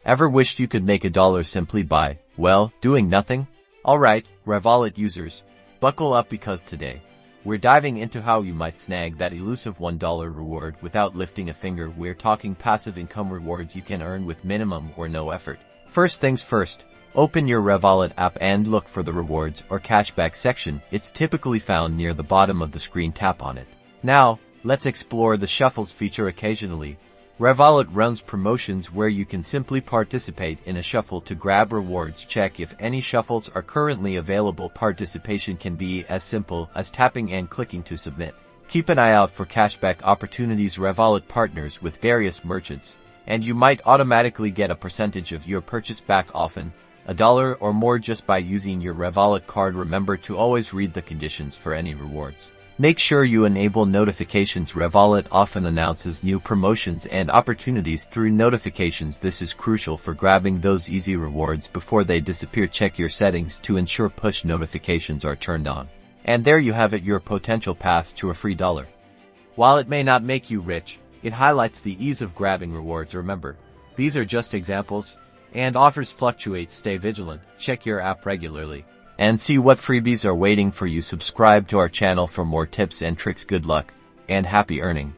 Ever wished you could make $1 simply by, well, doing nothing? Alright, Revolut users, buckle up because today, we're diving into how you might snag that elusive $1 reward without lifting a finger. We're talking passive income rewards you can earn with minimum or no effort. First things first, open your Revolut app and look for the rewards or cashback section. It's typically found near the bottom of the screen. Tap on it. Now, let's explore the shuffles feature. Occasionally, Revolut runs promotions where you can simply participate in a shuffle to grab rewards. Check if any shuffles are currently available. Participation can be as simple as tapping and clicking to submit. Keep an eye out for cashback opportunities. Revolut partners with various merchants, and you might automatically get a percentage of your purchase back, often $1 or more, just by using your Revolut card. Remember to always read the conditions for any rewards. Make sure you enable notifications. Revolut often announces new promotions and opportunities through notifications. This is crucial for grabbing those easy rewards before they disappear. Check your settings to ensure push notifications are turned on. And there you have it, your potential path to a free $1. While it may not make you rich, it highlights the ease of grabbing rewards. Remember, these are just examples, and offers fluctuate. Stay vigilant, check your app regularly, and see what freebies are waiting for you. Subscribe to our channel for more tips and tricks. Good luck, and happy earning.